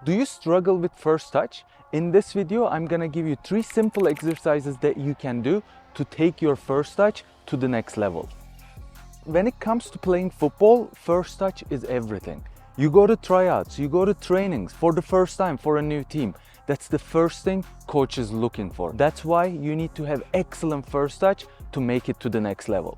Do you struggle with first touch? In this video, I'm gonna give you 3 simple exercises that you can do to take your first touch to the next level. When it comes to playing football, first touch is everything. You go to tryouts, you go to trainings for the first time for a new team. That's the first thing coach is looking for. That's why you need to have excellent first touch to make it to the next level.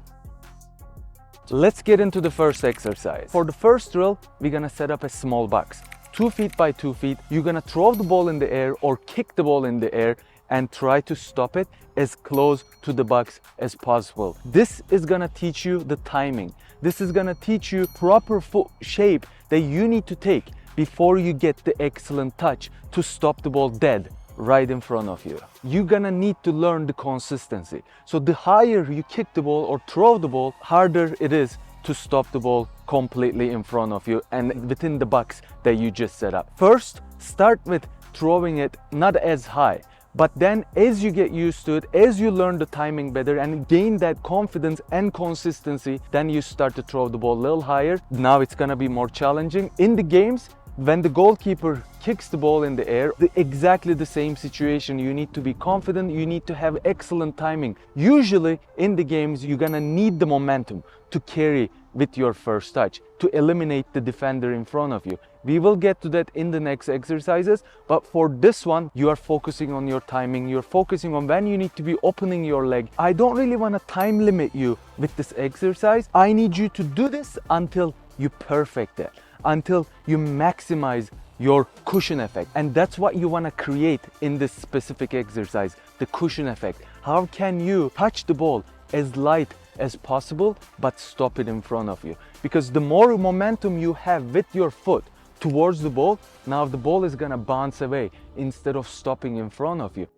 Let's get into the first exercise. For the first drill, we're gonna set up a small box. 2 feet by 2 feet. You're gonna throw the ball in the air or kick the ball in the air and try to stop it as close to the box as possible. This is gonna teach you the timing. This is gonna teach you proper foot shape that you need to take before you get the excellent touch to stop the ball dead right in front of you. You're gonna need to learn the consistency. So the higher you kick the ball or throw the ball, harder it is to stop the ball completely in front of you and within the box that you just set up. First, start with throwing it not as high, but then as you get used to it, as you learn the timing better and gain that confidence and consistency, then you start to throw the ball a little higher. Now it's gonna be more challenging. In the games, when the goalkeeper kicks the ball in the air, exactly the same situation. You need to be confident, you need to have excellent timing. Usually in the games, you're gonna need the momentum to carry with your first touch, to eliminate the defender in front of you. We will get to that in the next exercises, but for this one, you are focusing on your timing, you're focusing on when you need to be opening your leg. I don't really wanna time limit you with this exercise. I need you to do this until you perfect it, until you maximize your cushion effect. And that's what you want to create in this specific exercise, the cushion effect. How can you touch the ball as light as possible but stop it in front of you? Because the more momentum you have with your foot towards the ball, now the ball is going to bounce away instead of stopping in front of you.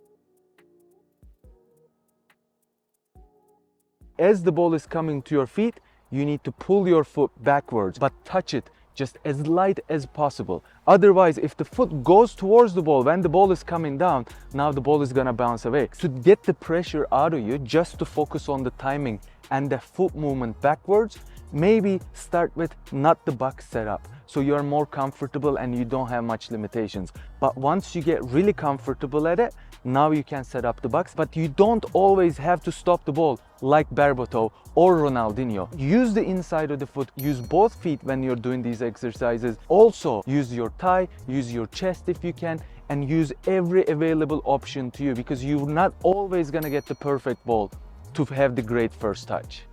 As the ball is coming to your feet, you need to pull your foot backwards, but touch it just as light as possible. Otherwise, if the foot goes towards the ball when the ball is coming down, now the ball is gonna bounce away. To get the pressure out of you, just to focus on the timing and the foot movement backwards, maybe start with not the box setup, so you are more comfortable and you don't have much limitations. But once you get really comfortable at it, now you can set up the box, but you don't always have to stop the ball like Berbatov or Ronaldinho. Use the inside of the foot, use both feet when you're doing these exercises. Also use your thigh, use your chest if you can, and use every available option to you, because you're not always gonna get the perfect ball to have the great first touch.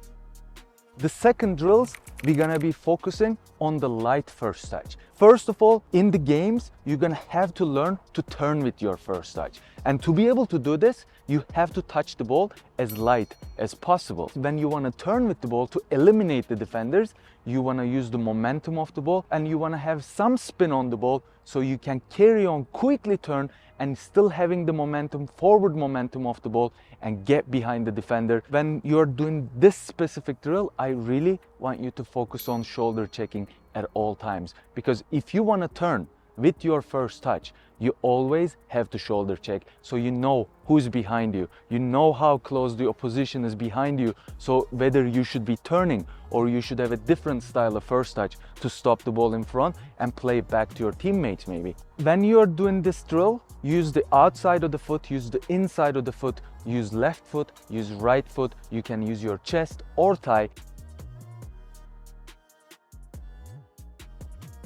The second drills, we're gonna be focusing on the light first touch. First of all, in the games, you're gonna have to learn to turn with your first touch. And to be able to do this, you have to touch the ball as light as possible. When you wanna turn with the ball to eliminate the defenders, you wanna use the momentum of the ball and you wanna have some spin on the ball so you can carry on, quickly turn and still having the momentum, forward momentum of the ball and get behind the defender. When you're doing this specific drill, I really want you to focus on shoulder checking at all times, because if you want to turn with your first touch, you always have to shoulder check so you know who's behind you, you know how close the opposition is behind you, so whether you should be turning or you should have a different style of first touch to stop the ball in front and play it back to your teammates maybe. When you're doing this drill, use the outside of the foot, use the inside of the foot, use left foot, use right foot, you can use your chest or thigh.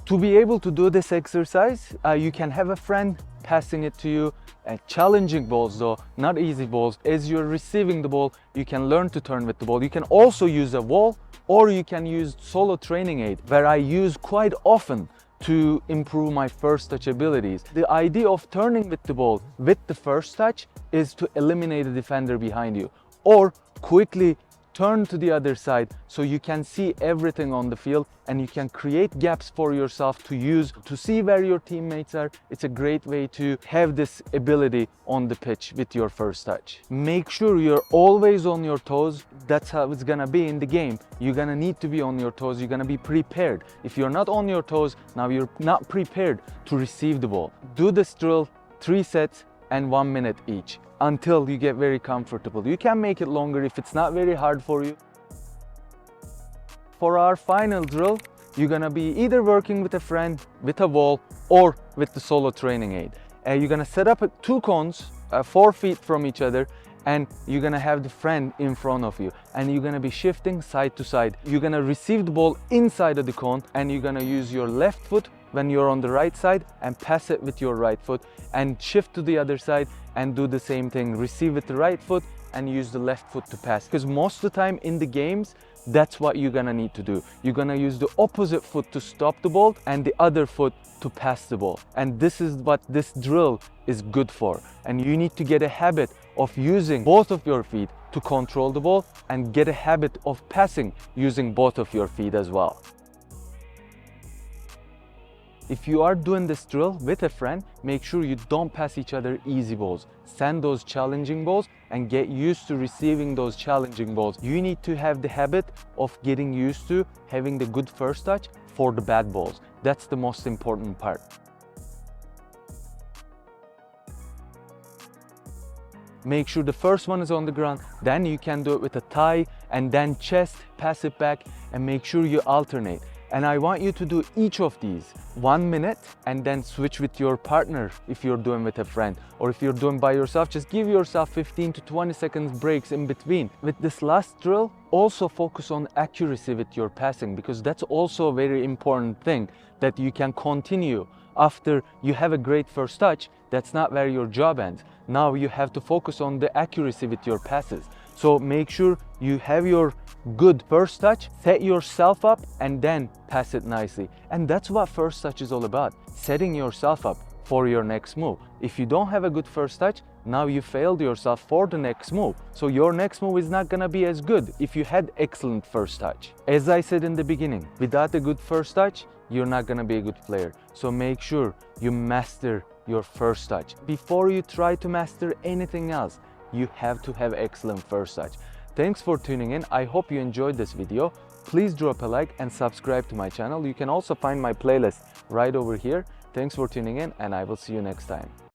To be able to do this exercise, you can have a friend passing it to you, challenging balls though, not easy balls. As you're receiving the ball, you can learn to turn with the ball. You can also use a wall, or you can use solo training aid, where I use quite often to improve my first touch abilities. The idea of turning with the ball with the first touch is to eliminate the defender behind you, or quickly turn to the other side so you can see everything on the field and you can create gaps for yourself to use to see where your teammates are. It's a great way to have this ability on the pitch with your first touch. Make sure you're always on your toes. That's how it's gonna be in the game. You're gonna need to be on your toes. You're gonna be prepared. If you're not on your toes, now you're not prepared to receive the ball. Do this drill 3 sets and 1 minute each, until you get very comfortable. You can make it longer if it's not very hard for you. For our final drill, you're gonna be either working with a friend, with a wall, or with the solo training aid. You're gonna set up 2 cones 4 feet from each other, and you're gonna have the friend in front of you, and you're gonna be shifting side to side. You're gonna receive the ball inside of the cone, and you're gonna use your left foot when you're on the right side and pass it with your right foot, and shift to the other side and do the same thing. Receive with the right foot and use the left foot to pass. Because most of the time in the games, that's what you're gonna need to do. You're gonna use the opposite foot to stop the ball and the other foot to pass the ball. And this is what this drill is good for. And you need to get a habit of using both of your feet to control the ball, and get a habit of passing using both of your feet as well. If you are doing this drill with a friend, make sure you don't pass each other easy balls. Send those challenging balls and get used to receiving those challenging balls. You need to have the habit of getting used to having the good first touch for the bad balls. That's the most important part. Make sure the first one is on the ground, then you can do it with a tie, and then chest, pass it back, and make sure you alternate. And I want you to do each of these 1 minute, and then switch with your partner if you're doing with a friend, or if you're doing by yourself, just give yourself 15 to 20 seconds breaks in between. With this last drill, also focus on accuracy with your passing, because that's also a very important thing that you can continue after you have a great first touch. That's not where your job ends. Now you have to focus on the accuracy with your passes. So make sure you have your good first touch, set yourself up, and then pass it nicely. And that's what first touch is all about, setting yourself up for your next move. If you don't have a good first touch, now you failed yourself for the next move. So your next move is not gonna be as good if you had excellent first touch. As I said in the beginning, without a good first touch, you're not gonna be a good player. So make sure you master your first touch. Before you try to master anything else, you have to have excellent first touch. Thanks for tuning in. I hope you enjoyed this video. Please drop a like and subscribe to my channel. You can also find my playlist right over here. Thanks for tuning in, and I will see you next time.